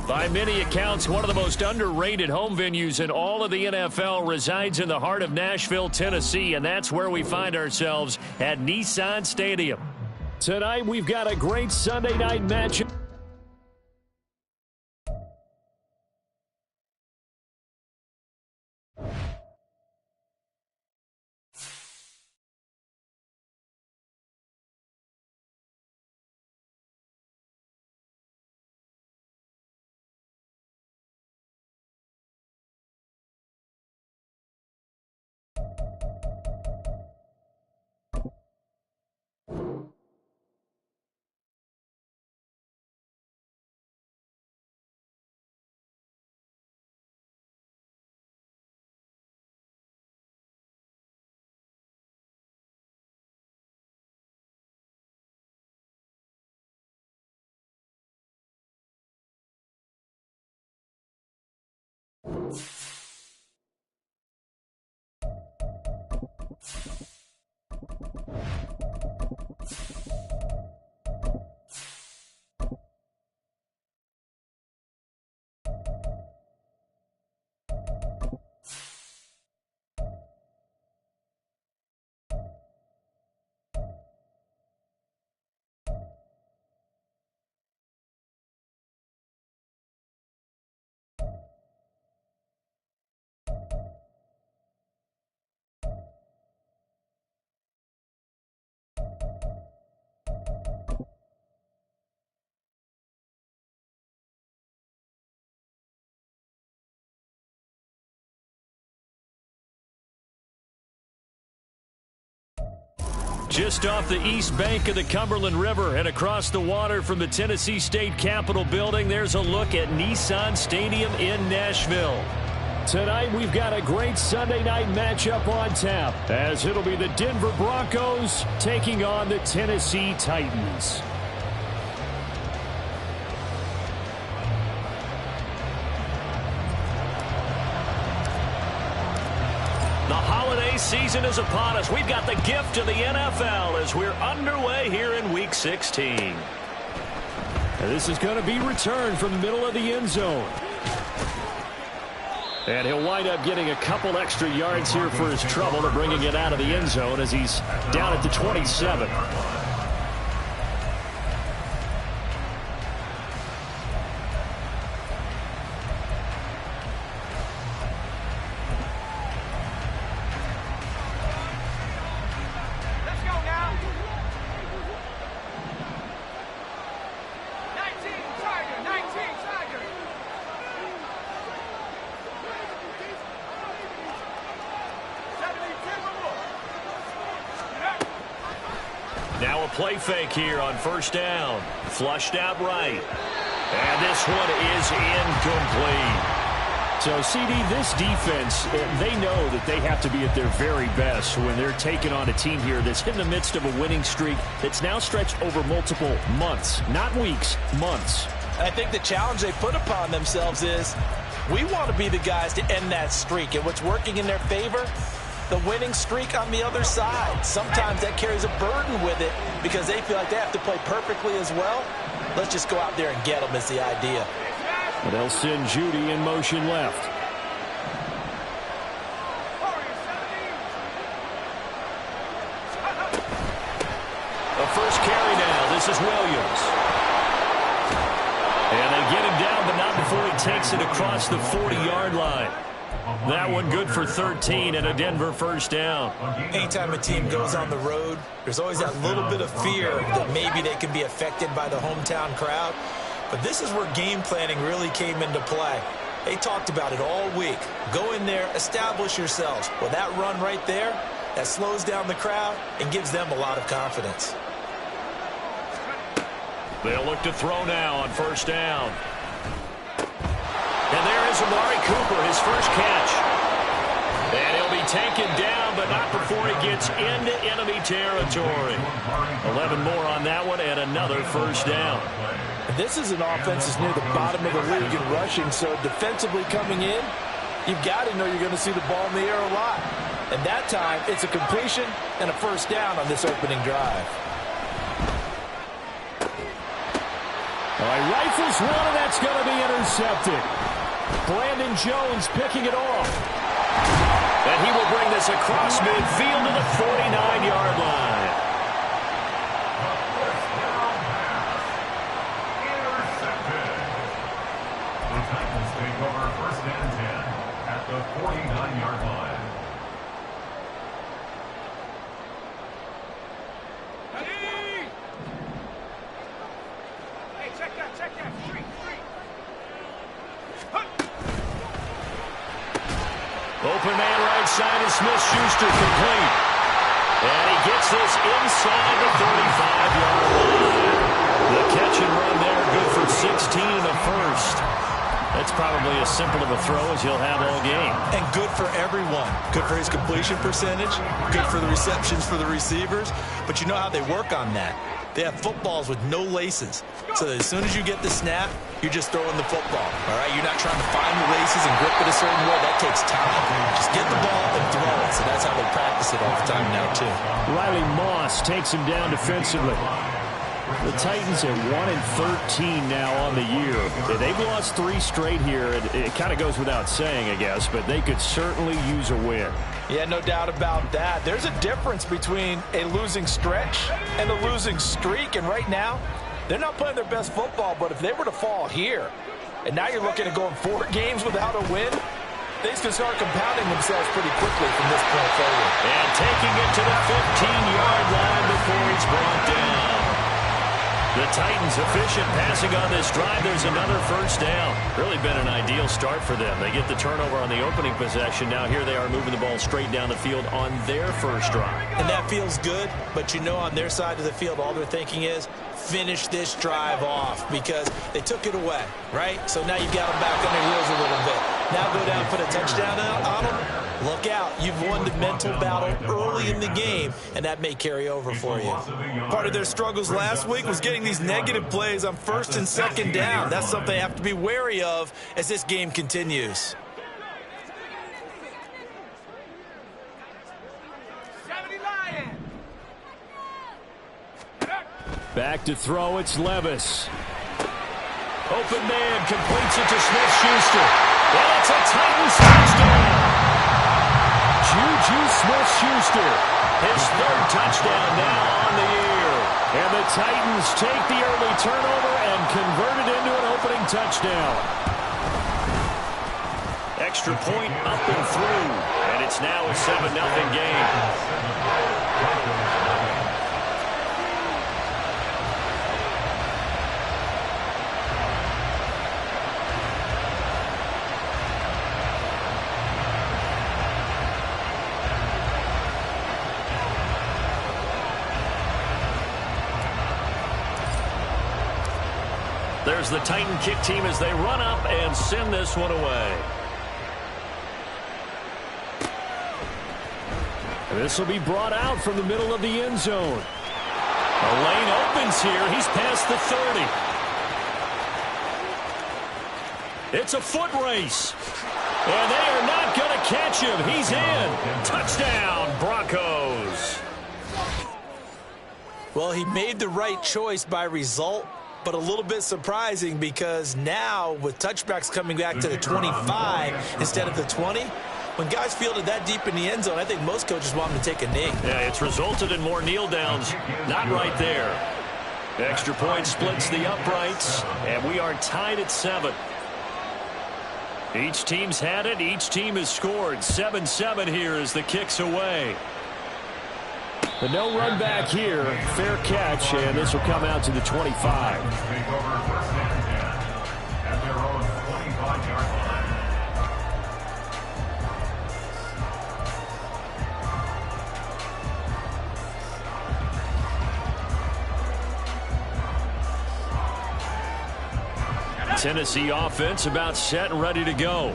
By many accounts, one of the most underrated home venues in all of the NFL resides in the heart of Nashville, Tennessee, and that's where we find ourselves at Nissan Stadium. Tonight, we've got a great Sunday night matchup. Just off the east bank of the Cumberland River and across the water from the Tennessee State Capitol building, there's a look at Nissan Stadium in Nashville. Tonight, we've got a great Sunday night matchup on tap, as it'll be the Denver Broncos taking on the Tennessee Titans. The holiday season is upon us. We've got the gift of the NFL as we're underway here in Week 16. And this is going to be returned from the middle of the end zone. And he'll wind up getting a couple extra yards here for his trouble to bringing it out of the end zone as he's down at the 27. Now a play fake here on first down. Flushed out right. And this one is incomplete. So, CD, this defense, they know that they have to be at their very best when they're taking on a team here that's in the midst of a winning streak that's now stretched over multiple months. Not weeks, months. I think the challenge they put upon themselves is we want to be the guys to end that streak. And what's working in their favor? The winning streak on the other side. Sometimes that carries a burden with it because they feel like they have to play perfectly as well. Let's just go out there and get them is the idea. And they'll send Judy in motion left. takes it across the 40-yard line. That one good for 13 and a Denver first down. Anytime a team goes on the road, there's always that little bit of fear that maybe they can be affected by the hometown crowd. But this is where game planning really came into play. They talked about it all week. Go in there, establish yourselves. Well, that run right there, that slows down the crowd and gives them a lot of confidence. They'll look to throw now on first down. And there is Amari Cooper, his first catch. And he'll be taken down, but not before he gets into enemy territory. 11 more on that one and another first down. This is an offense that's near the bottom of the league in rushing, so defensively coming in, you've got to know you're going to see the ball in the air a lot. And that time, it's a completion and a first down on this opening drive. All right, rifles one, and that's going to be intercepted. Brandon Jones picking it off. And he will bring this across midfield to the 49-yard line. The Titans take over first and 10 at the 49-yard line. Open man right side is Smith-Schuster, complete. And he gets this inside the 45-yard line. The catch and run there, good for 16 and a first. That's probably as simple of a throw as he'll have all game. And good for everyone. Good for his completion percentage. Good for the receptions for the receivers. But you know how they work on that. They have footballs with no laces. So that as soon as you get the snap, you're just throwing the football. All right? You're not trying to find the laces and grip it a certain way. That takes time. Just get the ball and throw it. So that's how they practice it all the time now, too. Riley Moss takes him down defensively. The Titans are 1-13 now on the year. They've lost 3 straight here. It kind of goes without saying, I guess, but they could certainly use a win. Yeah, no doubt about that. There's a difference between a losing stretch and a losing streak, and right now, they're not playing their best football, but if they were to fall here, and now you're looking at going 4 games without a win, things can start compounding themselves pretty quickly from this point forward. And taking it to the 15-yard line before he's brought down. The Titans efficient passing on this drive. There's another first down. Really been an ideal start for them. They get the turnover on the opening possession. Now here they are moving the ball straight down the field on their first drive. And that feels good, but you know on their side of the field all they're thinking is finish this drive off because they took it away, right? So now you've got them back on their heels a little bit. Now go down and put a touchdown on them. Look out. You've won the mental battle early in the game, and that may carry over for you. Part of their struggles last week was getting these negative plays on first and second down. That's something they have to be wary of as this game continues. Back to throw, it's Levis. Open man completes it to Smith-Schuster. And it's a Titans touchdown. Juju Smith-Schuster, his 3rd touchdown now on the year. And the Titans take the early turnover and convert it into an opening touchdown. Extra point up and through. And it's now a 7-0 game. There's the Titan kick team as they run up and send this one away. This will be brought out from the middle of the end zone. A lane opens here. He's past the 30. It's a foot race. And they are not going to catch him. He's in. Touchdown, Broncos. Well, he made the right choice by result, but a little bit surprising because now with touchbacks coming back to the 25 instead of the 20, when guys fielded that deep in the end zone, I think most coaches want them to take a knee. Yeah, it's resulted in more kneel downs. Not right there. Extra point splits the uprights, and we are tied at 7. Each team's had it. Each team has scored. 7-7 here as the kick's away. But no run back here. Fair catch, and this will come out to the 25. Take over first and 10 at their own 25-yard line. Tennessee offense about set and ready to go.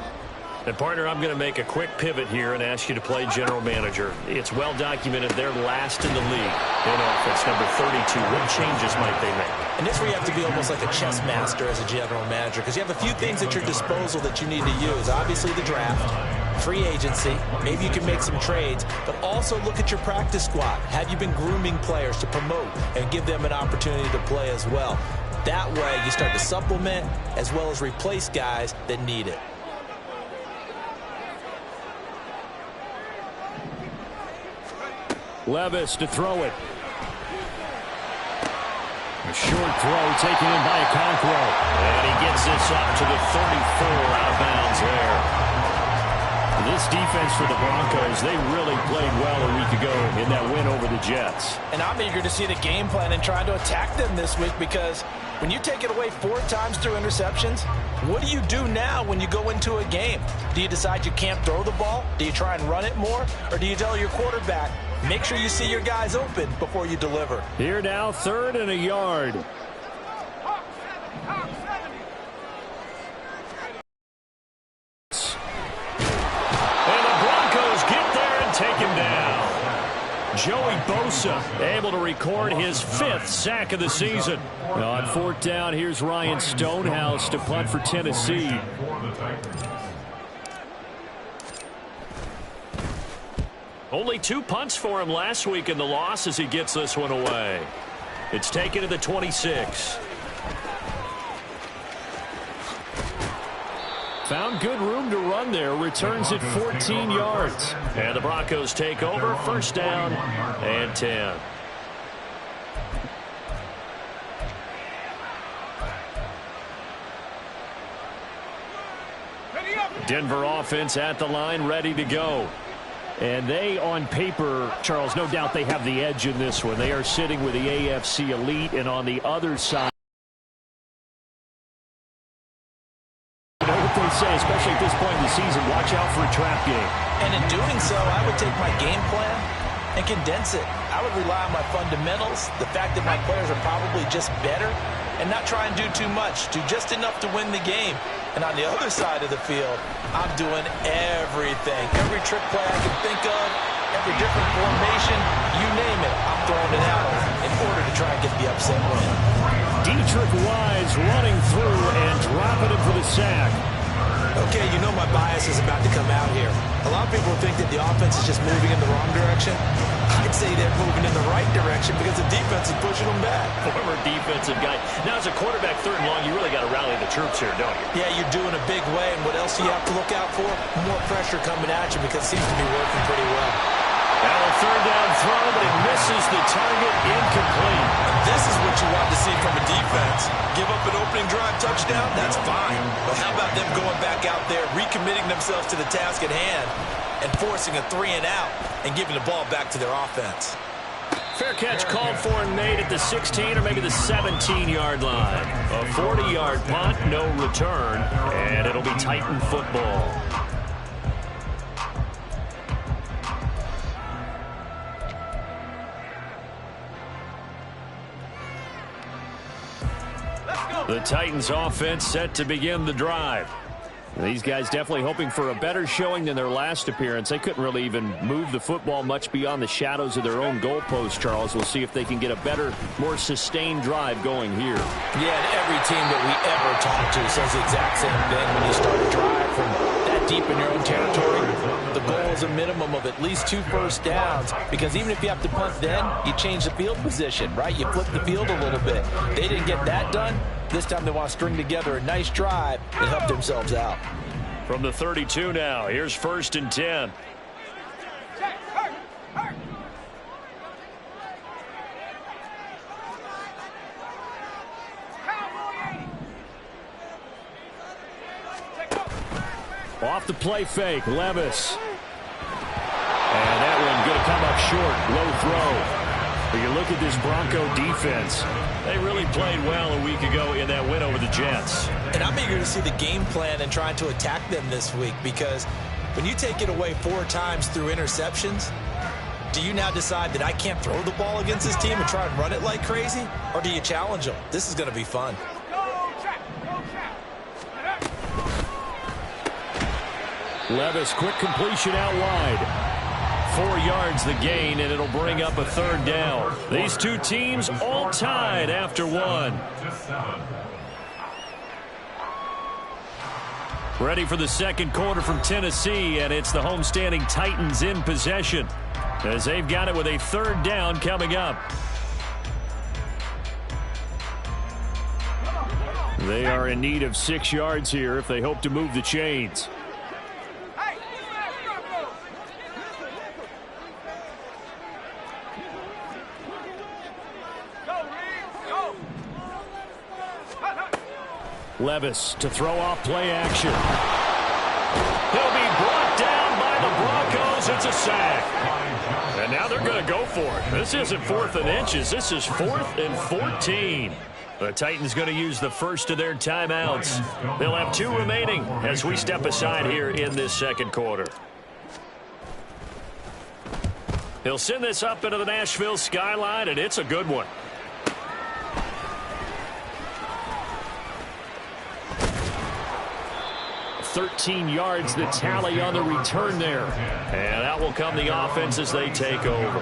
And partner, I'm going to make a quick pivot here and ask you to play general manager. It's well documented they're last in the league in offense, number 32. What changes might they make? And this where you have to be almost like a chess master as a general manager, because you have a few things at your disposal that you need to use. Obviously the draft, free agency, maybe you can make some trades, but also look at your practice squad. Have you been grooming players to promote and give them an opportunity to play as well? That way you start to supplement as well as replace guys that need it. Levis to throw it. A short throw taken in by Okonkwo. And he gets this up to the 34, out of bounds there. This defense for the Broncos, they really played well a week ago in that win over the Jets. And I'm eager to see the game plan and try to attack them this week, because when you take it away 4 times through interceptions, what do you do now when you go into a game? Do you decide you can't throw the ball? Do you try and run it more? Or do you tell your quarterback, make sure you see your guys open before you deliver? Here now, 3rd and a yard. And the Broncos get there and take him down. Joey Bosa able to record his 5th sack of the season. Now on 4th down, here's Ryan Stonehouse to punt for Tennessee. Only 2 punts for him last week in the loss as he gets this one away. It's taken to the 26. Found good room to run there. Returns it 14 yards. And the Broncos take over. 1st down and 10. Denver offense at the line, ready to go. And they, on paper, Charles, no doubt they have the edge in this one. They are sitting with the AFC elite, and on the other side, you know what they say, especially at this point in the season, watch out for a trap game. And in doing so, I would take my game plan and condense it. I would rely on my fundamentals, the fact that my players are probably just better, and not try and do too much, do just enough to win the game. And on the other side of the field, I'm doing everything. Every trick play I can think of, every different formation, you name it, I'm throwing it out in order to try and get the upset win. Dietrich Wise running through and dropping it for the sack. Okay, you know my bias is about to come out here. A lot of people think that the offense is just moving in the wrong direction. I'd say they're moving in the right direction because the defense is pushing them back. Former defensive guy. Now, as a quarterback, 3rd and long, you really got to rally the troops here, don't you? Yeah, you're doing a big way, and what else do you have to look out for? More pressure coming at you because it seems to be working pretty well. Now a 3rd down throw, but it misses the target, incomplete. This is what you want to see from a defense. Give up an opening drive touchdown, that's fine. But how about them going back out there, recommitting themselves to the task at hand, and forcing a 3 and out, and giving the ball back to their offense? Fair catch called for and made at the 16 or maybe the 17-yard line. A 40-yard punt, no return, and it'll be Titan football. The Titans offense set to begin the drive. These guys definitely hoping for a better showing than their last appearance. They couldn't really even move the football much beyond the shadows of their own goalpost, Charles. We'll see if they can get a better, more sustained drive going here. Yeah, and every team that we ever talk to says the exact same thing. When you start a drive from that deep in your own territory, the goal is a minimum of at least 2 first downs, because even if you have to punt then, you change the field position, right? You flip the field a little bit. They didn't get that done. This time they want to string together a nice drive and help themselves out. From the 32 now, here's 1st and 10. Off the play fake, Levis. And that one going to come up short, low throw. But you look at this Bronco defense, they really played well a week ago in that win over the Jets. And I'm eager to see the game plan and trying to attack them this week, because when you take it away 4 times through interceptions, do you now decide that I can't throw the ball against this team and try and run it like crazy? Or do you challenge them? This is going to be fun. Levis, quick completion out wide. 4 yards the gain, and it'll bring up a 3rd down. These two teams all tied after 1. Ready for the second quarter from Tennessee, and it's the homestanding Titans in possession, as they've got it with a 3rd down coming up. They are in need of 6 yards here if they hope to move the chains. Levis to throw off play action. He'll be brought down by the Broncos. It's a sack. And now they're going to go for it. This isn't 4th and inches. This is 4th and 14. The Titans going to use the first of their timeouts. They'll have 2 remaining as we step aside here in this second quarter. He'll send this up into the Nashville skyline, and it's a good one. 13 yards the tally on the return there. And that will come the offense as they take over.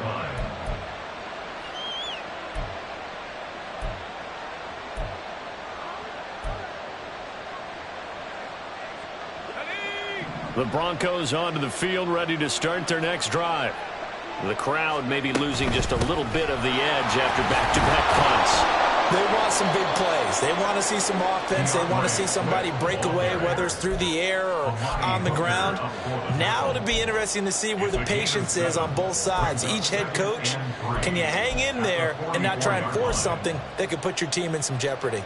The Broncos onto the field, ready to start their next drive. The crowd may be losing just a little bit of the edge after back-to-back punts. They want some big plays. They want to see some offense. They want to see somebody break away, whether it's through the air or on the ground. Now it'll be interesting to see where the patience is on both sides. Each head coach, can you hang in there and not try and force something that could put your team in some jeopardy?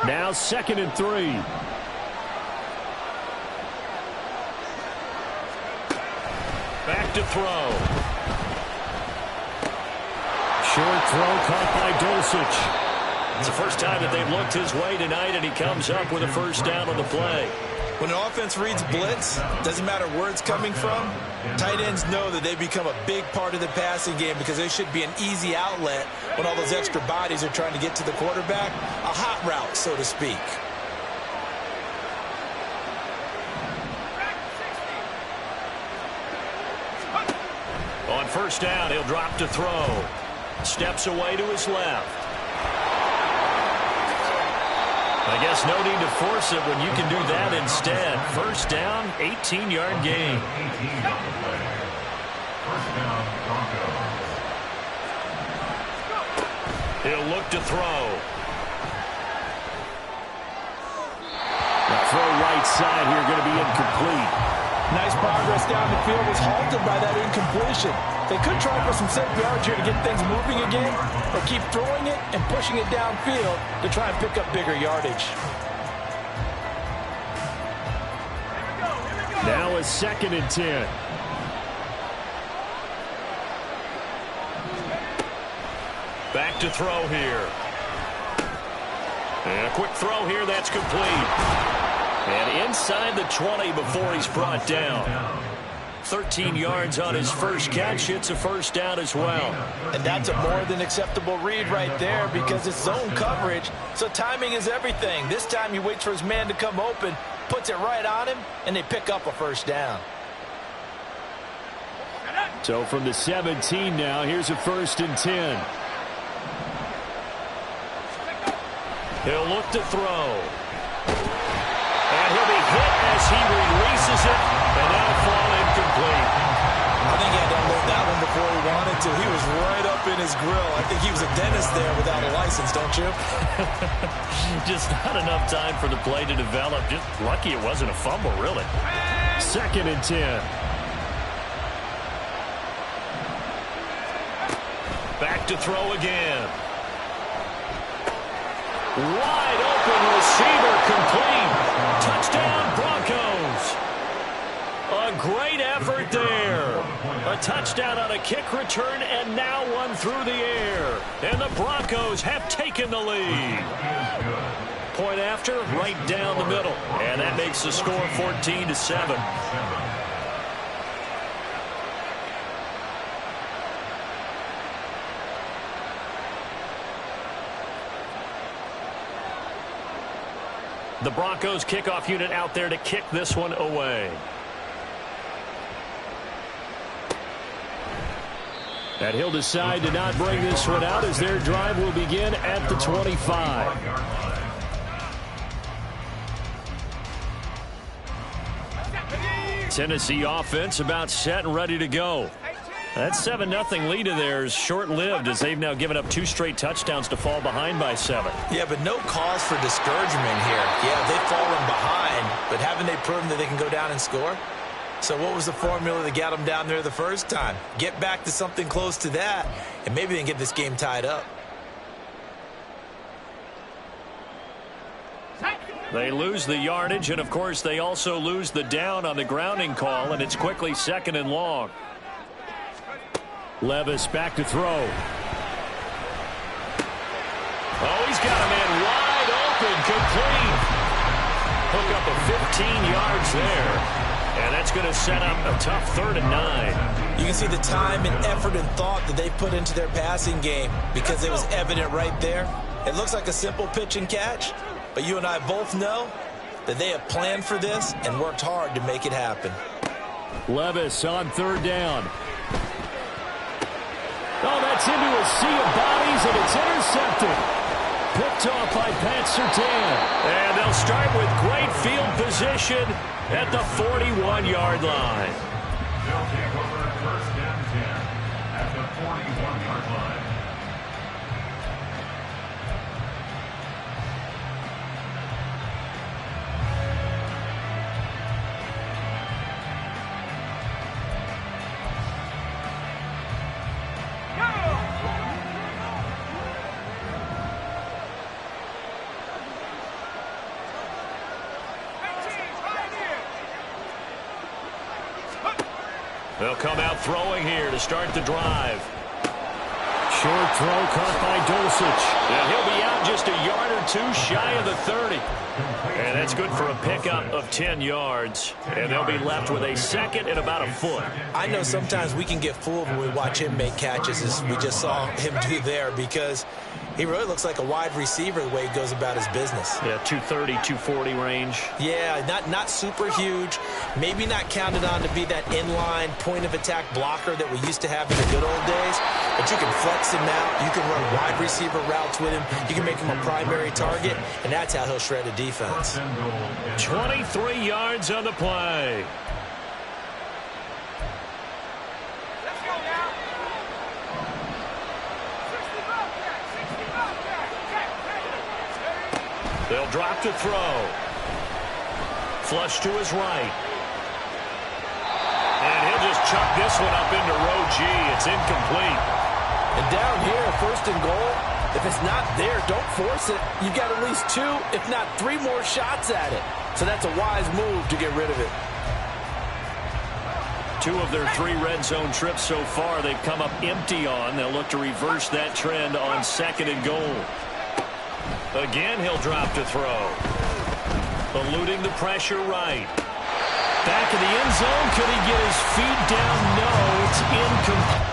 Now 2nd and 3. Back to throw. Short throw caught by Dulcich. It's the first time that they've looked his way tonight, and he comes up with a 1st down on the play. When an offense reads blitz, doesn't matter where it's coming from, tight ends know that they become a big part of the passing game because they should be an easy outlet when all those extra bodies are trying to get to the quarterback. A hot route, so to speak. On 1st down, he'll drop to throw. Steps away to his left. I guess no need to force it when you can do that instead. 1st down, 18-yard gain. 1st down, Broncos. He'll look to throw. The throw right side here going to be incomplete. Nice progress down the field, was halted by that incompletion. They could try for some safe yards here to get things moving again, or keep throwing it and pushing it downfield to try and pick up bigger yardage. Now a 2nd and 10. Back to throw here. And a quick throw here, that's complete. And inside the 20 before he's brought down. 13 yards on his first catch. It's a 1st down as well. And that's a more than acceptable read right there because it's zone coverage, so timing is everything. This time he waits for his man to come open, puts it right on him, and they pick up a 1st down. So from the 17 now, here's a 1st and 10. He'll look to throw. And he'll be hit as he releases it, and that'll fall incomplete. I think he had to unload that one before he wanted to. He was right up in his grill. I think he was a dentist there without a license, don't you? Just not enough time for the play to develop. Just lucky it wasn't a fumble, really. 2nd and 10. Back to throw again. Wide open receiver complete. Touchdown, Broncos. A great effort there. A touchdown on a kick return and now one through the air. And the Broncos have taken the lead. Point after, right down the middle. And that makes the score 14-7. The Broncos kickoff unit out there to kick this one away. And he'll decide to not bring this one out as their drive will begin at the 25. Tennessee offense about set and ready to go. That 7-0 lead of theirs short-lived as they've now given up 2 straight touchdowns to fall behind by 7. Yeah, but no cause for discouragement here. Yeah, they've fallen behind, but haven't they proven that they can go down and score? So what was the formula that got them down there the first time? Get back to something close to that, and maybe they can get this game tied up. They lose the yardage, and of course they also lose the down on the grounding call, and it's quickly 2nd and long. Levis back to throw. Oh, he's got a man wide open, complete. Hook up of 15 yards there. And that's going to set up a tough 3rd and 9. You can see the time and effort and thought that they put into their passing game because it was evident right there. It looks like a simple pitch and catch, but you and I both know that they have planned for this and worked hard to make it happen. Levis on 3rd down. Oh, that's into a sea of bodies, and it's intercepted. Picked off by Pat Surtain. And they'll start with great field position at the 41-yard line. They'll take over 1st and 10 at the 41-yard line. They'll come out throwing here to start the drive. Short throw caught by Dulcich. And he'll be out just a yard or 2 shy of the 30. And that's good for a pickup of 10 yards. And they'll be left with a 2nd and about a foot. I know sometimes we can get fooled when we watch him make catches, as we just saw him do there, because he really looks like a wide receiver the way he goes about his business. Yeah, 230, 240 range. Yeah, not super huge. Maybe not counted on to be that inline point-of-attack blocker that we used to have in the good old days. But you can flex him out. You can run wide receiver routes with him. You can make him a primary target, and that's how he'll shred a defense. 23 yards on the play. They'll drop to throw. Flush to his right. And he'll just chuck this one up into row G. It's incomplete. And down here, 1st and goal, if it's not there, don't force it. You've got at least 2, if not 3 more shots at it. So that's a wise move to get rid of it. 2 of their 3 red zone trips so far they've come up empty on. They'll look to reverse that trend on 2nd and goal. Again, he'll drop to throw. Eluding the pressure right. Back in the end zone. Could he get his feet down? No, it's incomplete.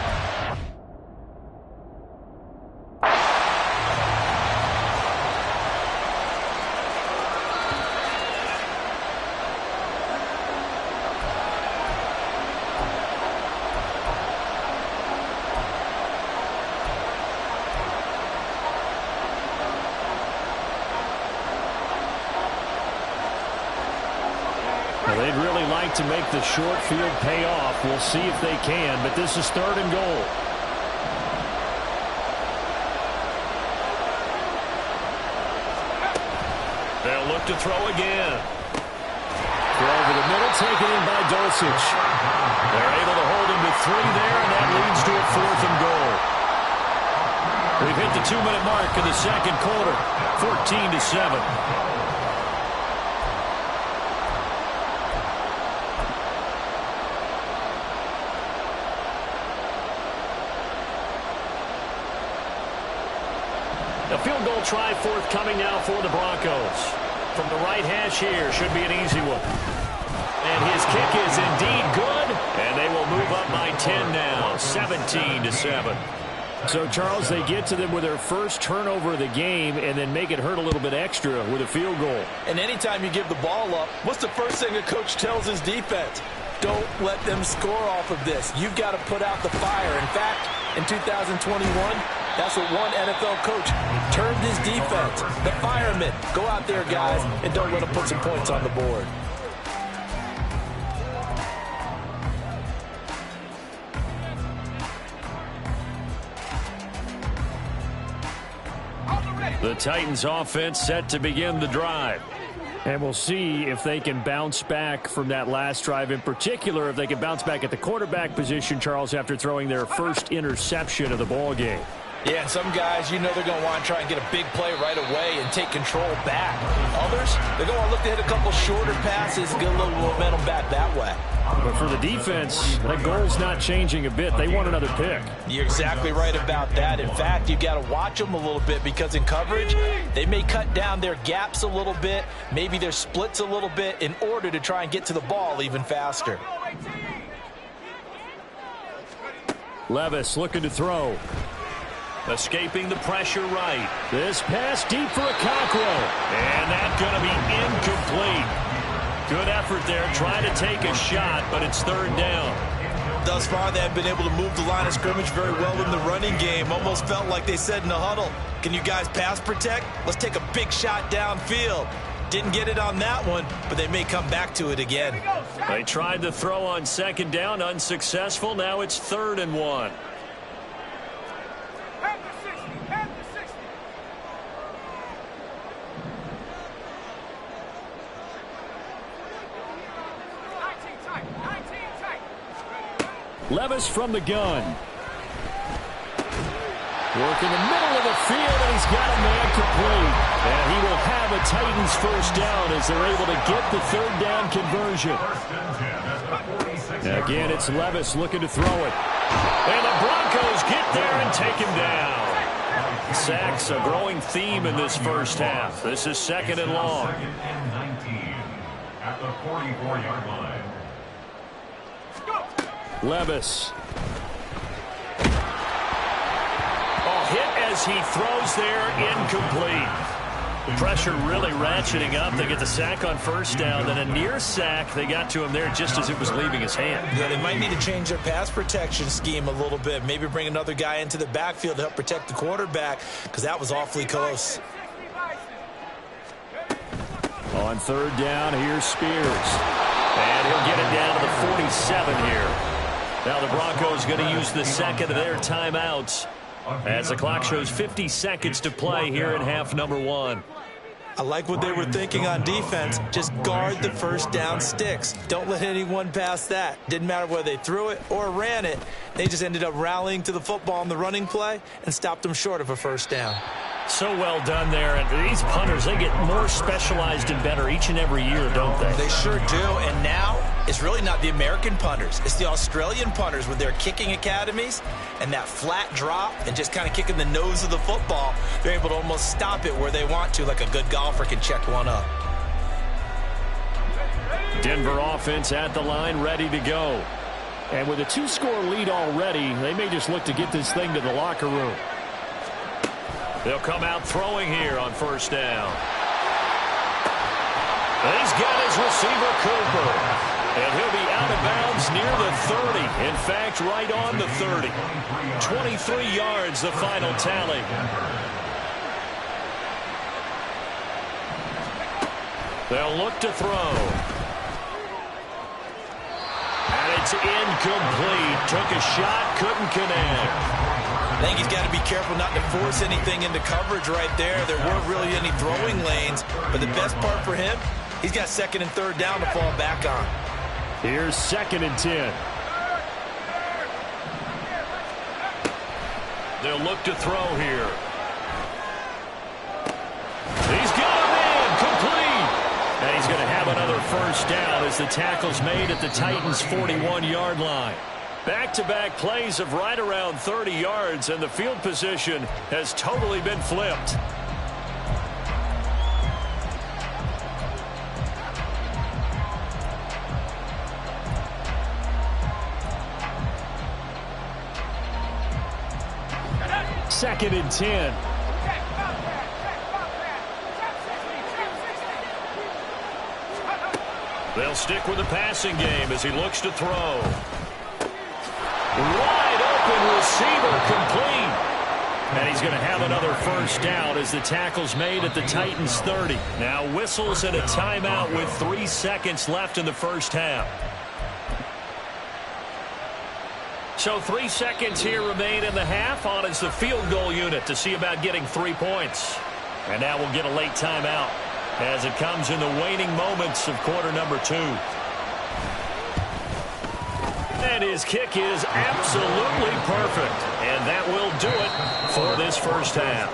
They'd really like to make the short field pay off. We'll see if they can, but this is 3rd and goal. They'll look to throw again. Throw over the middle, taken in by Dulcich. They're able to hold him to 3 there, and that leads to a 4th and goal. We've hit the 2-minute mark in the second quarter, 14-7. A field goal try forthcoming now for the Broncos. From the right hash here, should be an easy one. And his kick is indeed good, and they will move up by 10 now, 17-7. So, Charles, they get to them with their first turnover of the game and then make it hurt a little bit extra with a field goal. And anytime you give the ball up, what's the first thing a coach tells his defense? Don't let them score off of this. You've got to put out the fire. In fact, in 2021, that's what one NFL coach termed his defense. The firemen. Go out there, guys, and don't let them put some points on the board. The Titans offense set to begin the drive. And we'll see if they can bounce back from that last drive. In particular, if they can bounce back at the quarterback position, Charles, after throwing their first interception of the ball game. Yeah, and some guys, you know they're going to want to try and get a big play right away and take control back. Others, they're going to look to hit a couple shorter passes and get a little momentum back that way. But for the defense, that goal's not changing a bit. They want another pick. You're exactly right about that. In fact, you've got to watch them a little bit because in coverage, they may cut down their gaps a little bit, maybe their splits a little bit in order to try and get to the ball even faster. Levis looking to throw. Escaping the pressure right. This pass deep for a Cockrell. And that's going to be incomplete. Good effort there, trying to take a shot, but it's third down. Thus far, they have been able to move the line of scrimmage very well in the running game. Almost felt like they said in the huddle, can you guys pass protect? Let's take a big shot downfield. Didn't get it on that one, but they may come back to it again. They tried to throw on second down, unsuccessful. Now it's 3rd and 1. Levis from the gun. Work in the middle of the field, and he's got a man complete. And he will have a Titans first down as they're able to get the 3rd down conversion. Again, it's Levis looking to throw it. And the Broncos get there and take him down. Sacks, a growing theme in this first half. This is 2nd and long. 2nd and 19 at the 44-yard line. Levis. Oh, hit as he throws there, incomplete. Pressure really ratcheting up. They get the sack on first down, then a near sack. They got to him there just as it was leaving his hand. Yeah, they might need to change their pass protection scheme a little bit. Maybe bring another guy into the backfield to help protect the quarterback, because that was awfully close. On 3rd down, here's Spears. And he'll get it down to the 47 here. Now the Broncos going to use the second of their timeouts as the clock shows 50 seconds to play here in half number 1. I like what they were thinking on defense. Just guard the first down sticks. Don't let anyone pass that. Didn't matter whether they threw it or ran it. They just ended up rallying to the football on the running play and stopped them short of a first down. So well done there. And these punters, they get more specialized and better each and every year, don't they? They sure do. And now it's really not the American punters. It's the Australian punters with their kicking academies and that flat drop and just kind of kicking the nose of the football. They're able to almost stop it where they want to, like a good golfer can check one up. Denver offense at the line, ready to go. And with a 2-score lead already, they may just look to get this thing to the locker room. They'll come out throwing here on first down. And he's got his receiver, Cooper. And he'll be out of bounds near the 30. In fact, right on the 30. 23 yards, the final tally. They'll look to throw. And it's incomplete. Took a shot, couldn't connect. I think he's got to be careful not to force anything into coverage right there. There weren't really any throwing lanes. But the best part for him, he's got 2nd and 3rd down to fall back on. Here's 2nd and 10. They'll look to throw here. He's got him in, complete. And he's going to have another first down as the tackle's made at the Titans' 41-yard line. Back-to-back plays of right around 30 yards, and the field position has totally been flipped. Second and 10. They'll stick with the passing game as he looks to throw. Wide open receiver, complete. And he's going to have another first down as the tackle's made at the Titans' 30. Now whistles and a timeout with 3 seconds left in the first half. So 3 seconds here remain in the half. On is the field goal unit to see about getting 3 points. And now we'll get a late timeout as it comes in the waning moments of quarter number 2. And his kick is absolutely perfect. And that will do it for this first half.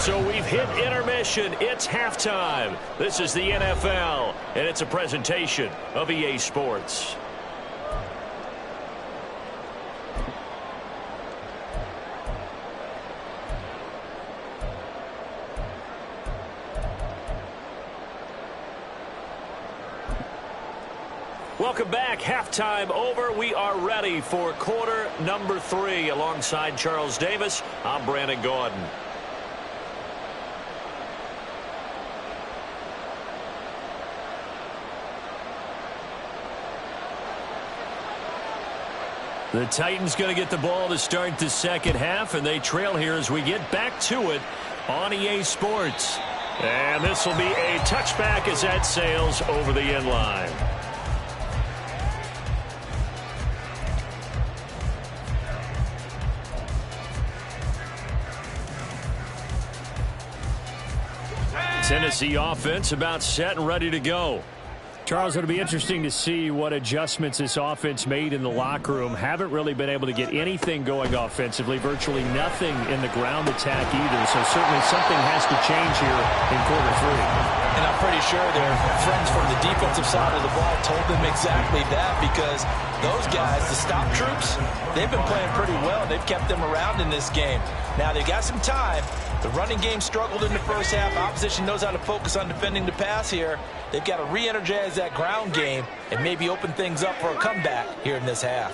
So we've hit intermission. It's halftime. This is the NFL, and it's a presentation of EA Sports. Welcome back. Halftime over. We are ready for quarter number 3. Alongside Charles Davis, I'm Brandon Gordon. The Titans going to get the ball to start the second half, and they trail here as we get back to it on EA Sports. And this will be a touchback as that sails over the end line. Tennessee offense about set and ready to go. Charles, it'll be interesting to see what adjustments this offense made in the locker room. Haven't really been able to get anything going offensively, virtually nothing in the ground attack either. So certainly something has to change here in quarter 3. And I'm pretty sure their friends from the defensive side of the ball told them exactly that, because those guys, the stop troops, they've been playing pretty well. They've kept them around in this game. Now they've got some time. The running game struggled in the first half. Opposition knows how to focus on defending the pass here. They've got to re-energize that ground game and maybe open things up for a comeback here in this half.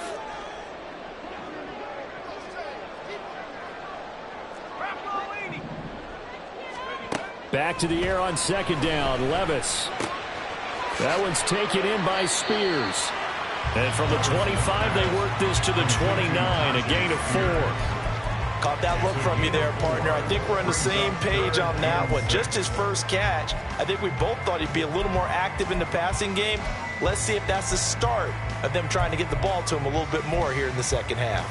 Back to the air on second down. Levis. That one's taken in by Spears. And from the 25, they work this to the 29, a gain of 4. Caught that look from you there, partner. I think we're on the same page on that one. Just his first catch. I think we both thought he'd be a little more active in the passing game. Let's see if that's the start of them trying to get the ball to him a little bit more here in the second half.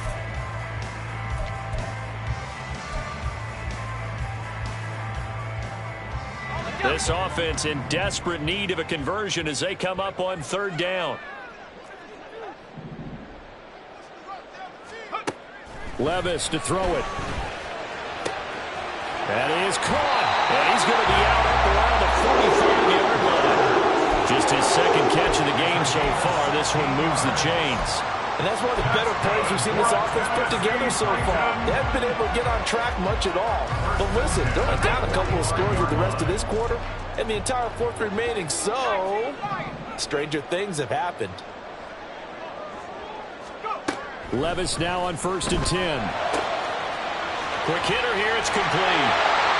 This offense in desperate need of a conversion as they come up on third down. Levis to throw it. That is caught. And he's going to be out up around the 45-yard line. Just his second catch of the game so far. This one moves the chains. And that's one of the better plays we've seen this offense put together so far. They haven't been able to get on track much at all. But listen, they're only down a couple of scores with the rest of this quarter, and the entire fourth remaining. So, stranger things have happened. Levis now on 1st and 10. Quick hitter here, it's complete.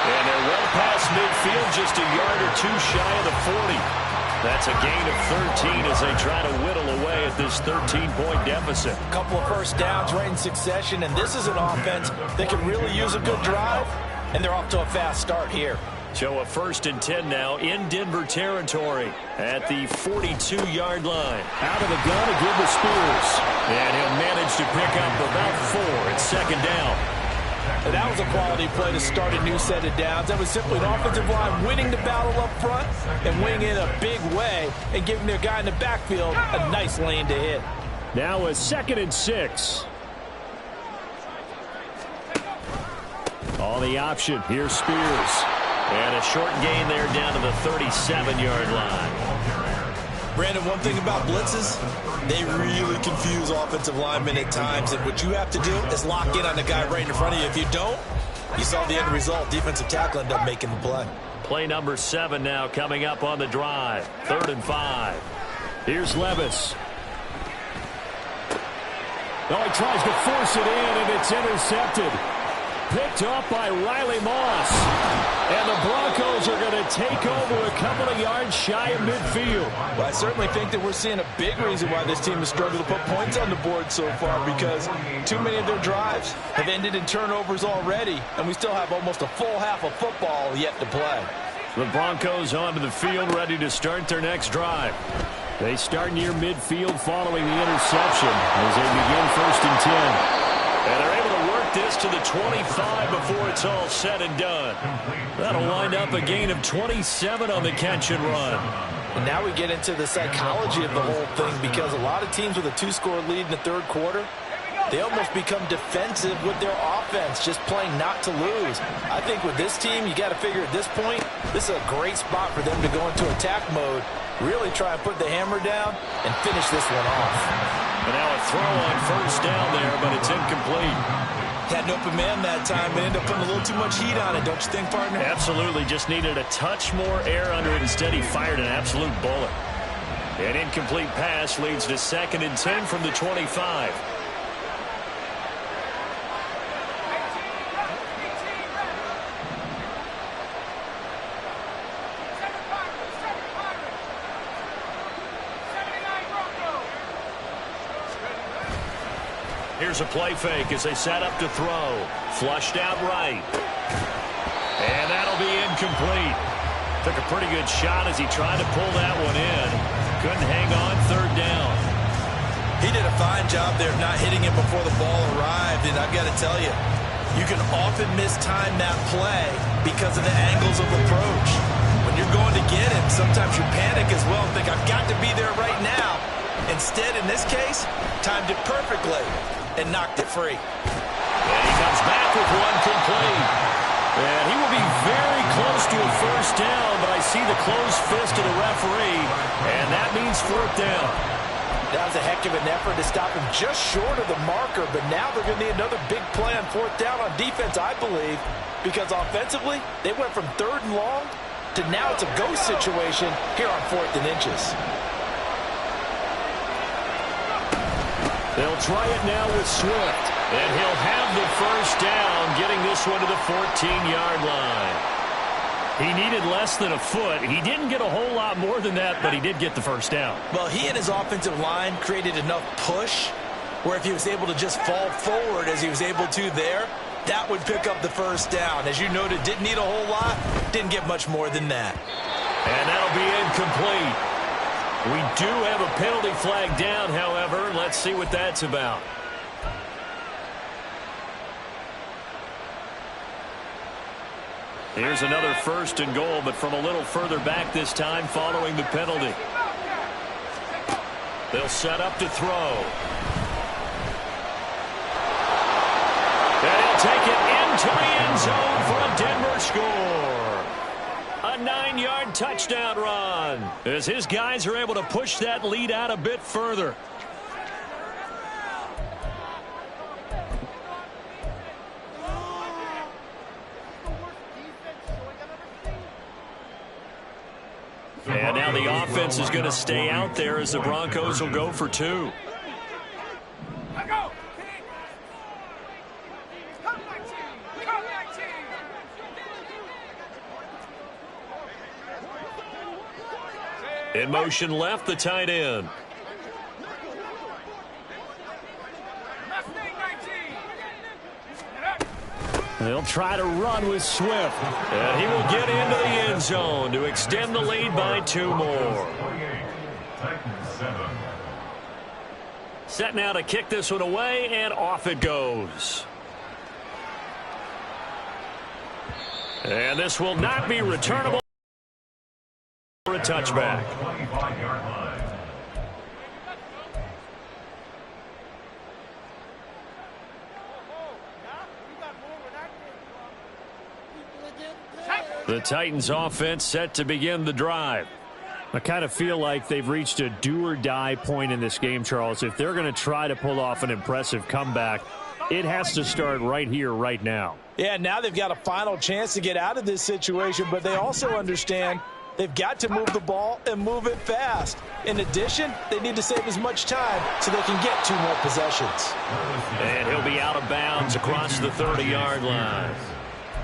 And they're well past midfield, just a yard or 2 shy of the 40. That's a gain of 13 as they try to whittle away at this 13-point deficit. A couple of first downs right in succession, and this is an offense that can really use a good drive, and they're off to a fast start here. So a 1st and 10 now in Denver territory at the 42-yard line. Out of the gun again to Spears. And he'll manage to pick up about 4 at second down. And that was a quality play to start a new set of downs. That was simply an offensive line winning the battle up front and winning in a big way and giving their guy in the backfield a nice lane to hit. Now a 2nd and 6. on the option. Here's Spears. And a short gain there down to the 37-yard line. Brandon, one thing about blitzes, they really confuse offensive linemen at times. And what you have to do is lock in on the guy right in front of you. If you don't, you saw the end result. Defensive tackle ended up making the play. Play number 7 now coming up on the drive. 3rd and 5. Here's Levis. Oh, he tries to force it in, and it's intercepted. Picked up by Riley Moss. And the Broncos are going to take over a couple of yards shy of midfield. Well, I certainly think that we're seeing a big reason why this team has struggled to put points on the board so far, because too many of their drives have ended in turnovers already, and we still have almost a full half of football yet to play. The Broncos onto the field, ready to start their next drive. They start near midfield following the interception as they begin 1st and 10. And they're able to work this to the 25 before it's all said and done. That'll wind up a gain of 27 on the catch and run. And now we get into the psychology of the whole thing, because a lot of teams with a 2-score lead in the 3rd quarter, they almost become defensive with their offense, just playing not to lose. I think with this team, you got to figure at this point, this is a great spot for them to go into attack mode, really try and put the hammer down and finish this one off. And now a throw on 1st down there, but it's incomplete. Had an open man that time, but ended up putting a little too much heat on it, don't you think, partner? Absolutely. Just needed a touch more air under it. Instead, he fired an absolute bullet. An incomplete pass leads to 2nd and 10 from the 25. Here's a play fake as they set up to throw. Flushed out right. And that'll be incomplete. Took a pretty good shot as he tried to pull that one in. Couldn't hang on 3rd down. He did a fine job there of not hitting it before the ball arrived. And I've got to tell you, you can often mistime that play because of the angles of approach. When you're going to get him, sometimes you panic as well and think, I've got to be there right now. Instead, in this case, timed it perfectly and knocked it free. And he comes back with one complete. And he will be very close to a 1st down, but I see the closed fist of the referee, and that means 4th down. That was a heck of an effort to stop him just short of the marker, but now they're going to need another big play on 4th down on defense, I believe, because offensively, they went from 3rd and long to now it's a go situation here on 4th and inches. They'll try it now with Swift, and he'll have the 1st down, getting this one to the 14-yard line. He needed less than a foot. He didn't get a whole lot more than that, but he did get the 1st down. Well, he and his offensive line created enough push where if he was able to just fall forward as he was able to there, that would pick up the 1st down. As you noted, didn't need a whole lot, didn't get much more than that. And that'll be incomplete. We do have a penalty flag down, however. Let's see what that's about. Here's another 1st and goal, but from a little further back this time following the penalty. They'll set up to throw. And he'll take it into the end zone for a Denver score. A 9-yard touchdown run as his guys are able to push that lead out a bit further. And now the offense is going to stay out there as the Broncos will go for 2. In motion left, the tight end. They'll try to run with Swift. And he will get into the end zone to extend the lead by 2 more. Set now to kick this one away, and off it goes. And this will not be returnable for a touchback. The Titans offense set to begin the drive. I kind of feel like they've reached a do-or-die point in this game, Charles. If they're going to try to pull off an impressive comeback, it has to start right here, right now. Yeah, now they've got a final chance to get out of this situation, but they also understand they've got to move the ball and move it fast. In addition, they need to save as much time so they can get 2 more possessions. And he'll be out of bounds across the 30-yard line.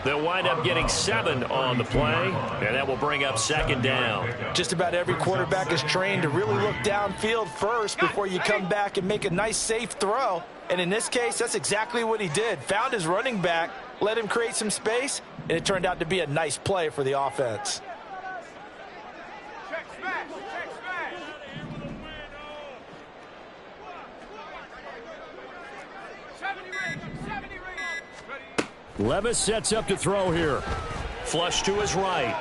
They'll wind up getting 7 on the play, and that will bring up 2nd down. Just about every quarterback is trained to really look downfield first before you come back and make a nice, safe throw. And in this case, that's exactly what he did. Found his running back, let him create some space, and it turned out to be a nice play for the offense. Levis sets up to throw here. Flush to his right.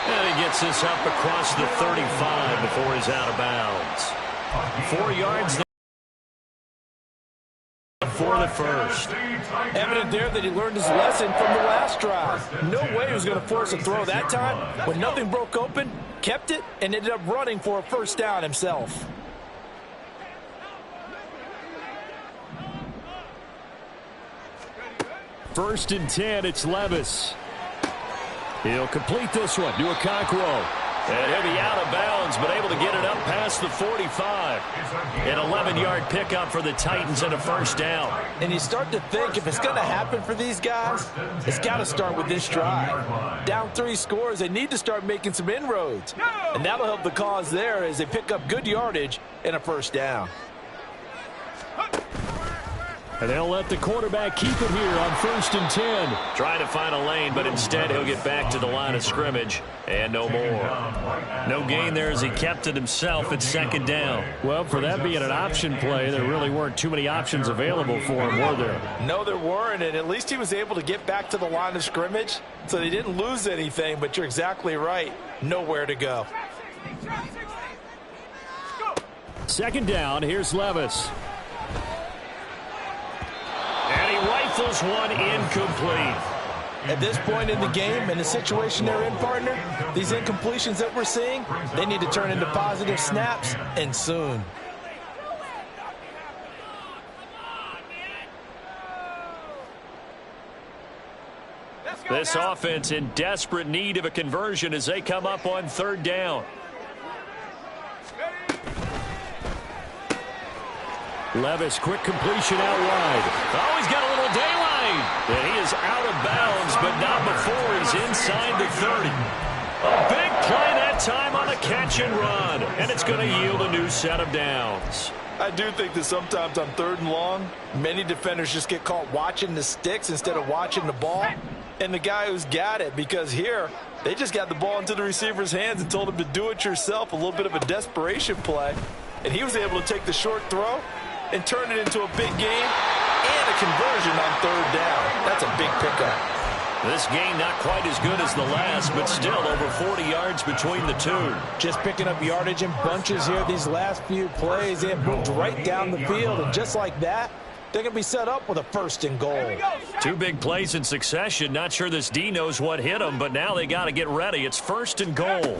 And he gets this up across the 35 before he's out of bounds. 4 yards for the first. Evident there that he learned his lesson from the last drive. No way he was going to force a throw that time. When nothing broke open, kept it, and ended up running for a first down himself. First and 10, it's Levis. He'll complete this one to Okonkwo. And he'll be out of bounds, but able to get it up past the 45. An 11-yard pickup for the Titans and a first down. And you start to think if it's going to happen for these guys, it's got to start with this drive. Down 3 scores, they need to start making some inroads. And that'll help the cause there as they pick up good yardage and a first down. And they'll let the quarterback keep it here on 1st and 10. Trying to find a lane, but instead he'll get back to the line of scrimmage. And no more. No gain there as he kept it himself at 2nd down. Well, for that being an option play, there really weren't too many options available for him, were there? No, there weren't, and at least he was able to get back to the line of scrimmage, so they didn't lose anything, but you're exactly right. Nowhere to go. 2nd down, here's Levis. And he rifles one incomplete. At this point in the game and the situation they're in, partner, these incompletions that we're seeing, they need to turn into positive snaps, and soon. This offense in desperate need of a conversion as they come up on 3rd down. Levis, quick completion out wide. Oh, he's got a little daylight. And he is out of bounds, but not before he's inside the 30. A big play that time on a catch and run. And it's going to yield a new set of downs. I do think that sometimes on 3rd and long, many defenders just get caught watching the sticks instead of watching the ball. And the guy who's got it, because here, they just got the ball into the receiver's hands and told him to do it yourself, a little bit of a desperation play. And he was able to take the short throw and turn it into a big game and a conversion on 3rd down. That's a big pickup. This game not quite as good as the last, but still over 40 yards between the two. Just picking up yardage in bunches here these last few plays. They have moved right down the field, and just like that, they're going to be set up with a 1st and goal. 2 big plays in succession. Not sure this D knows what hit him, but now they got to get ready. It's 1st and goal.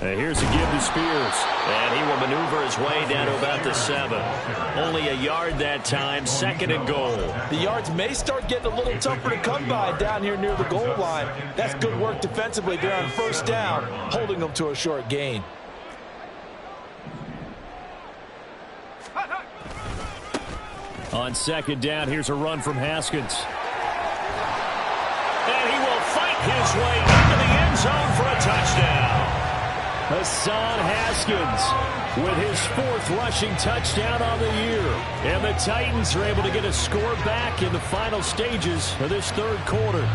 And here's a give to Spears. And he will maneuver his way down to about the 7. Only a yard that time, 2nd and goal. The yards may start getting a little tougher to come by down here near the goal line. That's good work defensively there on 1st down, holding them to a short gain. On 2nd down, here's a run from Haskins. And he will fight his way into the end zone for a touchdown. Hassan Haskins with his 4th rushing touchdown on the year. And the Titans are able to get a score back in the final stages of this 3rd quarter.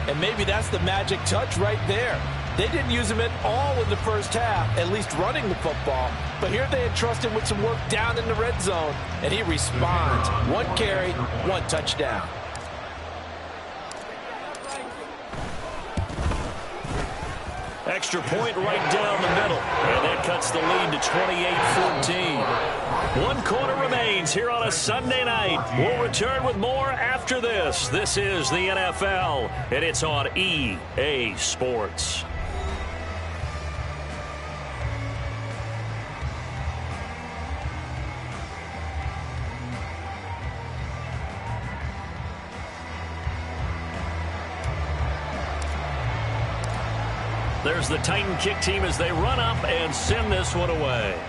And maybe that's the magic touch right there. They didn't use him at all in the first half, at least running the football. But here they entrusted with some work down in the red zone, and he responds. 1 carry, 1 touchdown. Extra point right down the middle. And that cuts the lead to 28-14. 1 quarter remains here on a Sunday night. We'll return with more after this. This is the NFL, and it's on EA Sports. There's the Titan kick team as they run up and send this one away.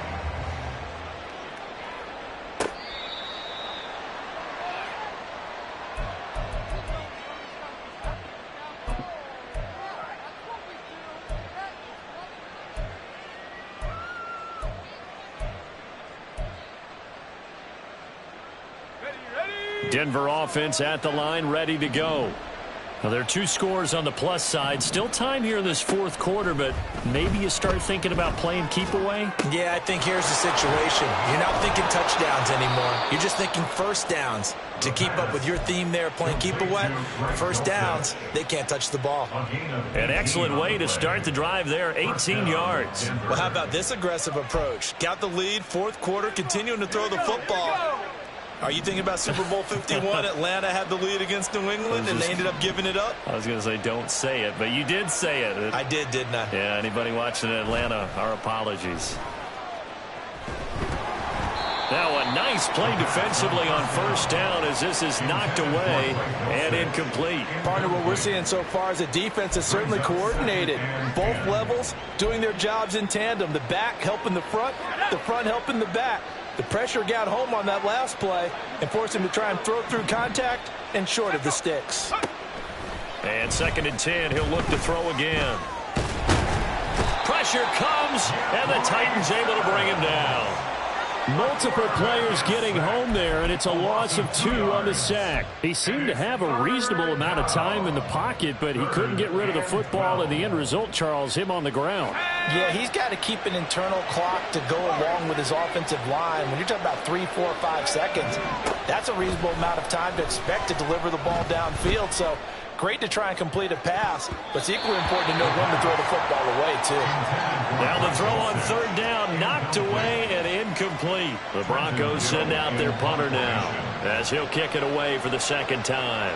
Denver offense at the line, ready to go. Now, there are 2 scores on the plus side. Still time here in this 4th quarter, but maybe you start thinking about playing keep away? Yeah, I think here's the situation. You're not thinking touchdowns anymore. You're just thinking first downs. To keep up with your theme there, playing keep away, first downs, they can't touch the ball. An excellent way to start the drive there, 18 yards. Well, how about this aggressive approach? Got the lead, 4th quarter, continuing to throw the football. Are you thinking about Super Bowl 51? Atlanta had the lead against New England, and they ended up giving it up? I was going to say don't say it, but you did say it. I did, didn't I? Yeah, anybody watching in Atlanta, our apologies. Now a nice play defensively on first down as this is knocked away and incomplete. Partner, what we're seeing so far is the defense is certainly coordinated. Both levels doing their jobs in tandem. The back helping the front helping the back. The pressure got home on that last play and forced him to try and throw through contact and short of the sticks. And 2nd and 10, he'll look to throw again. Pressure comes, and the Titans able to bring him down. Multiple players getting home there, and it's a loss of 2 on the sack. He seemed to have a reasonable amount of time in the pocket, but he couldn't get rid of the football, and the end result, Charles, him on the ground. Yeah, he's got to keep an internal clock to go along with his offensive line. When you're talking about 3, 4, 5 seconds, that's a reasonable amount of time to expect to deliver the ball downfield. So great to try and complete a pass, but it's equally important to know when to throw the football away, too. Now the throw on 3rd down, knocked away and incomplete. The Broncos send out their punter now as he'll kick it away for the 2nd time.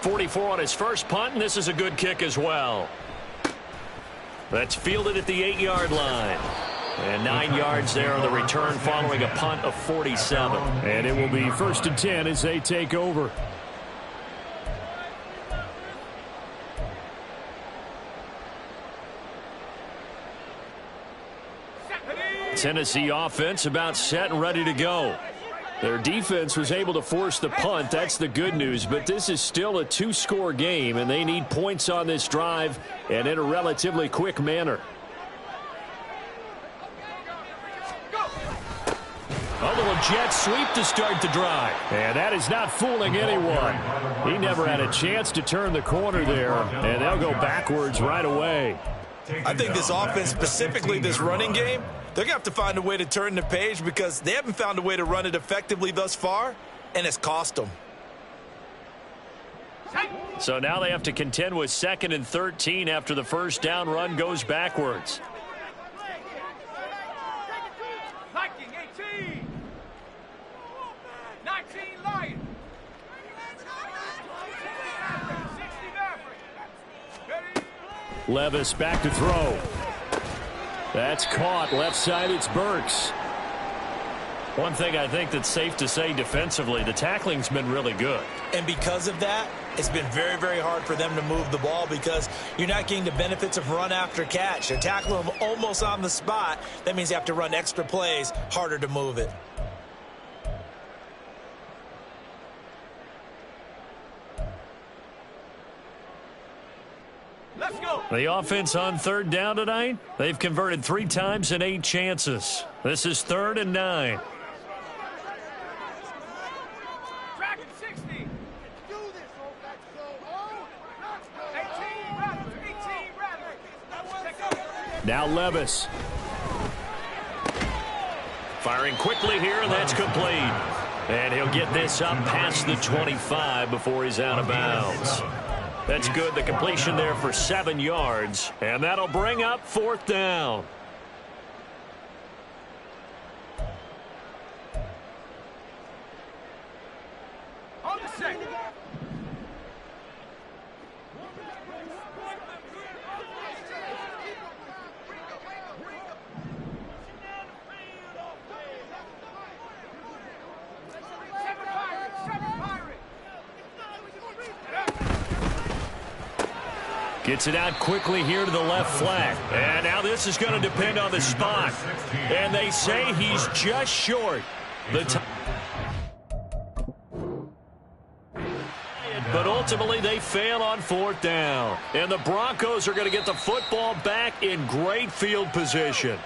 .44 on his first punt, and this is a good kick as well. That's fielded at the 8-yard line. And 9 yards there on the return following a punt of 47. And it will be 1st and 10 as they take over. Tennessee offense about set and ready to go. Their defense was able to force the punt. That's the good news. But this is still a 2-score game, and they need points on this drive and in a relatively quick manner. A little jet sweep to start the drive. And that is not fooling anyone. He never had a chance to turn the corner there, and they'll go backwards right away. I think this offense, specifically this running game, they're going to have to find a way to turn the page because they haven't found a way to run it effectively thus far, and it's cost them. So now they have to contend with 2nd and 13 after the first down run goes backwards. Levis back to throw. That's caught. Left side, it's Burks. One thing I think that's safe to say defensively, the tackling's been really good. And because of that, it's been very, very hard for them to move the ball because you're not getting the benefits of run after catch. They're tackling them almost on the spot. That means you have to run extra plays, harder to move it. The offense on third down tonight, they've converted 3 times in 8 chances. This is 3rd and 9. Now Levis. Firing quickly here, and that's complete. And he'll get this up past the 25 before he's out of bounds. That's good. The completion there for 7 yards. And that'll bring up 4th down. Gets it out quickly here to the left flat. And now this is going to depend on the spot. And they say he's just short. But ultimately they fail on 4th down. And the Broncos are going to get the football back in great field position.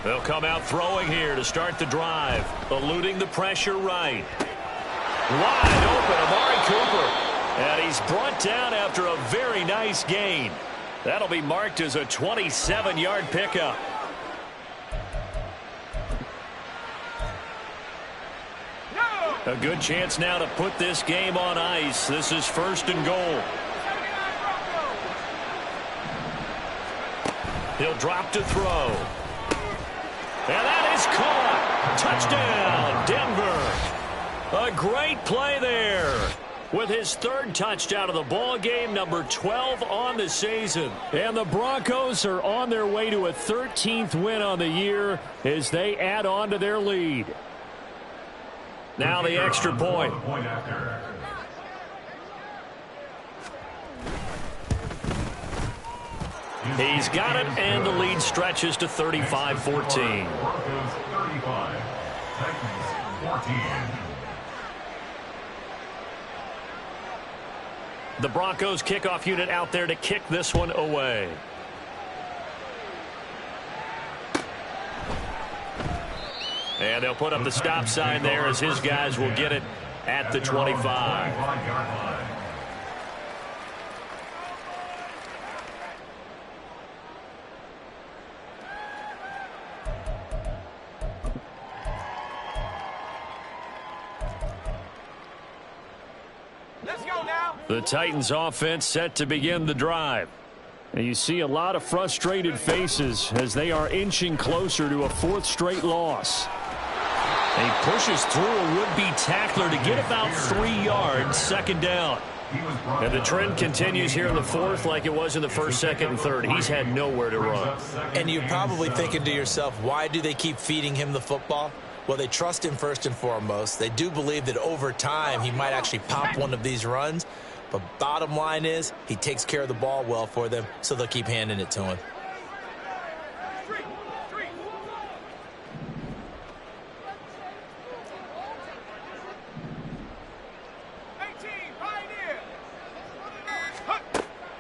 They'll come out throwing here to start the drive. Eluding the pressure right. Wide open, Amari Cooper. And he's brought down after a very nice gain. That'll be marked as a 27-yard pickup. A good chance now to put this game on ice. This is 1st and goal. He'll drop to throw. And that is caught. Touchdown, Denver. A great play there. With his 3rd touchdown of the ball game, number 12 on the season. And the Broncos are on their way to a 13th win on the year as they add on to their lead. Now the extra point. He's got it, and the lead stretches to 35-14. Broncos 35, Titans 14. The Broncos kickoff unit out there to kick this one away. And they'll put up the stop sign there as his guys will get it at the 25. The Titans offense set to begin the drive. And you see a lot of frustrated faces as they are inching closer to a 4th straight loss. He pushes through a would-be tackler to get about 3 yards, 2nd down. And the trend continues here in the 4th like it was in the 1st, 2nd, and 3rd. He's had nowhere to run. And you're probably thinking to yourself, why do they keep feeding him the football? Well, they trust him first and foremost. They do believe that over time he might actually pop one of these runs. But bottom line is he takes care of the ball well for them, so they'll keep handing it to him.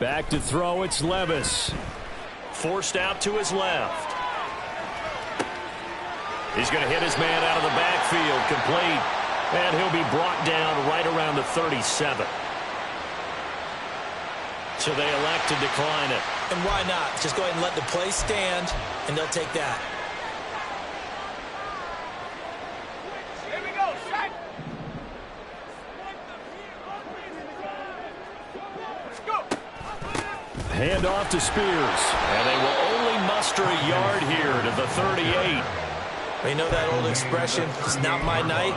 Back to throw, it's Levis. Forced out to his left. He's going to hit his man out of the backfield, complete. And he'll be brought down right around the 37. So they elect to decline it. And why not? Just go ahead and let the play stand, and they'll take that. Here we go, shot. Let's go. Hand off to Spears. And they will only muster a yard here to the 38. You know that old expression, it's not my night?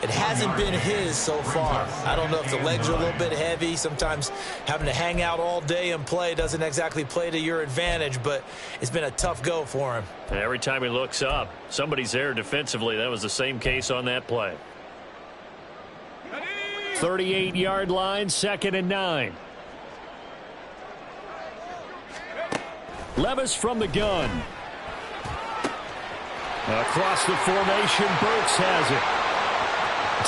It hasn't been his so far. I don't know if the legs are a little bit heavy. Sometimes having to hang out all day and play doesn't exactly play to your advantage, but it's been a tough go for him. And every time he looks up, somebody's there defensively. That was the same case on that play. 38-yard line, 2nd and 9. Levis from the gun. Across the formation, Burks has it.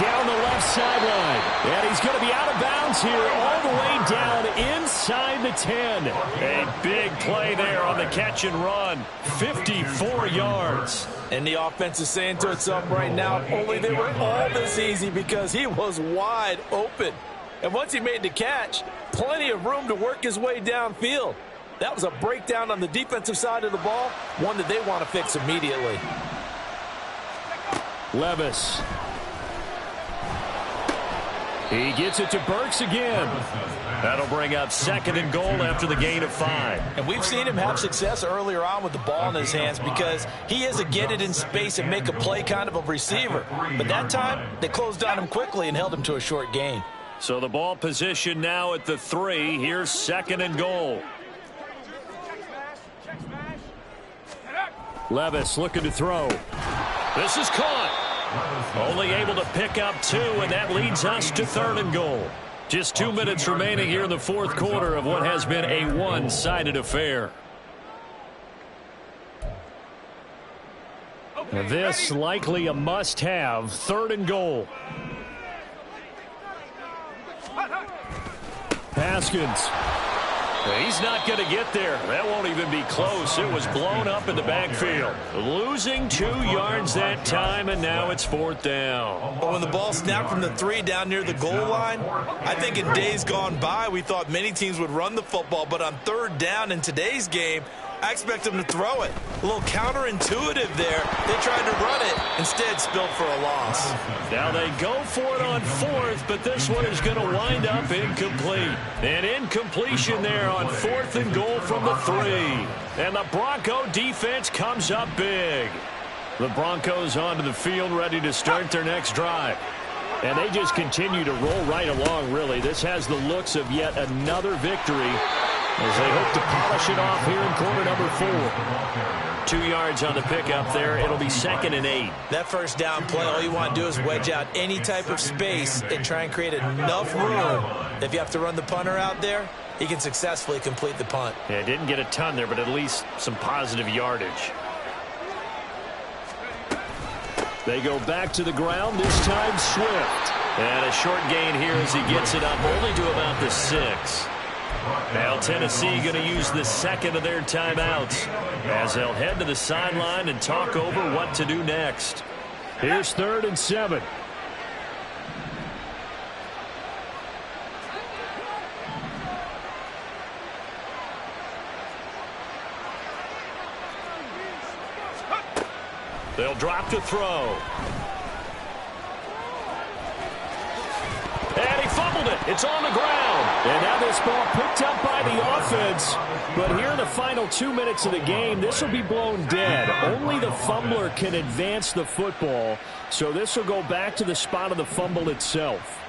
Down the left sideline. And he's going to be out of bounds here all the way down inside the 10. A big play there on the catch and run. 54 yards. And the offense is saying to itself right now, if only they were all this easy, because he was wide open. And once he made the catch, plenty of room to work his way downfield. That was a breakdown on the defensive side of the ball, one that they want to fix immediately. Levis. He gets it to Burks again. That'll bring up 2nd and goal after the gain of 5. And we've seen him have success earlier on with the ball in his hands because he is a get it in space and make a play kind of a receiver. But that time, they closed on him quickly and held him to a short gain. So the ball position now at the 3. Here's 2nd and goal. Levis looking to throw. This is caught. Only able to pick up 2, and that leads us to 3rd and goal. Just 2 minutes remaining here in the 4th quarter of what has been a one-sided affair. This likely a must-have. 3rd and goal. Haskins. He's not going to get there. That won't even be close. It was blown up in the backfield. Losing 2 yards that time, and now it's 4th down. But when the ball snapped from the 3 down near the goal line, I think in days gone by, we thought many teams would run the football. But on 3rd down in today's game, I expect them to throw it. A little counterintuitive there. They tried to run it, instead spilled for a loss. Now they go for it on 4th, but this one is going to wind up incomplete. An incompletion there on 4th and goal from the 3. And the Bronco defense comes up big. The Broncos onto the field, ready to start their next drive. And they just continue to roll right along, really. This has the looks of yet another victory as they hope to polish it off here in quarter number 4. 2 yards on the pickup there. It'll be 2nd and 8. That first down play, all you want to do is wedge out any type of space and try and create enough room. If you have to run the punter out there, he can successfully complete the punt. Yeah, didn't get a ton there, but at least some positive yardage. They go back to the ground, this time Swift. And a short gain here as he gets it up only to about the 6. Now Tennessee going to use the 2nd of their timeouts as they'll head to the sideline and talk over what to do next. Here's 3rd and 7. They'll drop to throw. And he fumbled it. It's on the ground. And now this ball picked up by the offense. But here in the final 2 minutes of the game, this will be blown dead. Only the fumbler can advance the football. So this will go back to the spot of the fumble itself.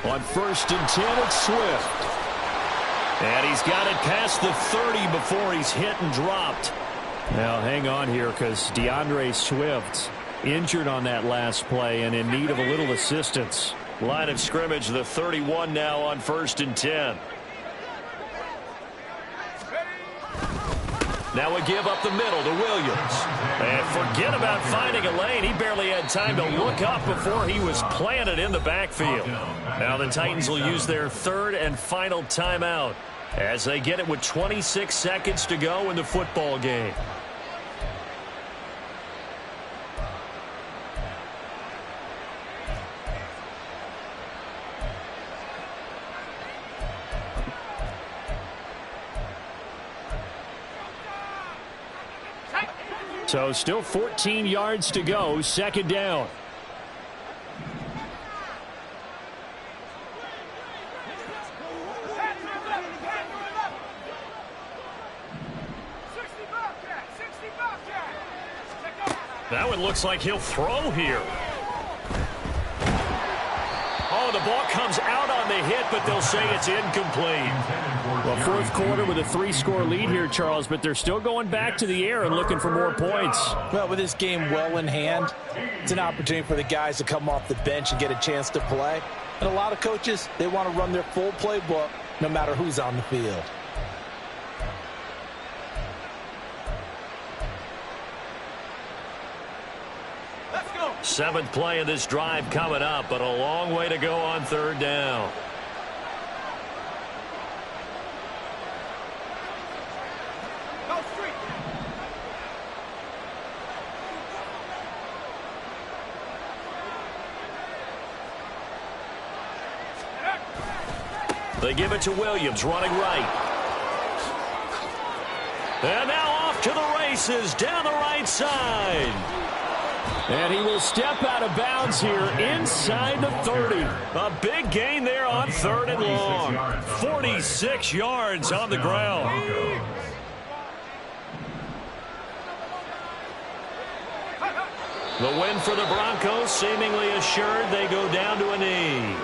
On 1st and 10, it's Swift. And he's got it past the 30 before he's hit and dropped. Now hang on here because DeAndre Swift injured on that last play and in need of a little assistance. Line of scrimmage, the 31 now on 1st and 10. Now we give up the middle to Williams. And forget about finding a lane. He barely had time to look up before he was planted in the backfield. Now the Titans will use their 3rd and final timeout as they get it with 26 seconds to go in the football game. So still 14 yards to go, 2nd down. That one looks like he'll throw here. Oh, the ball comes out on the hit, but they'll say it's incomplete. Well, fourth quarter with a 3-score lead here, Charles, but they're still going back to the air and looking for more points. Well, with this game well in hand, it's an opportunity for the guys to come off the bench and get a chance to play. And a lot of coaches, they want to run their full playbook no matter who's on the field. Let's go. 7th play of this drive coming up, but a long way to go on 3rd down. Go street. They give it to Williams, running right. And now off to the races, down the right side. And he will step out of bounds here inside the 30. A big gain there on 3rd and long. 46 yards on the ground. The win for the Broncos, seemingly assured. They go down to a knee.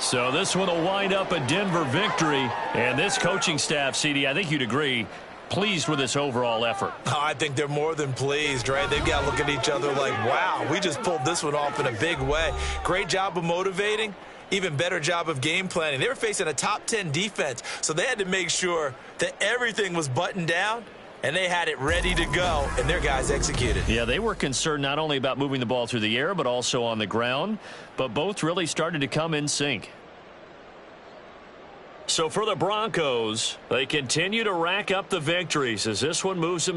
So this one will wind up a Denver victory. And this coaching staff, CD, I think you'd agree, pleased with this overall effort. Oh, I think they're more than pleased, right? They've got to look at each other like, wow, we just pulled this one off in a big way. Great job of motivating. Even better job of game planning. They were facing a top 10 defense, so they had to make sure that everything was buttoned down, and they had it ready to go, and their guys executed. Yeah, they were concerned not only about moving the ball through the air, but also on the ground, but both really started to come in sync. So for the Broncos, they continue to rack up the victories as this one moves them to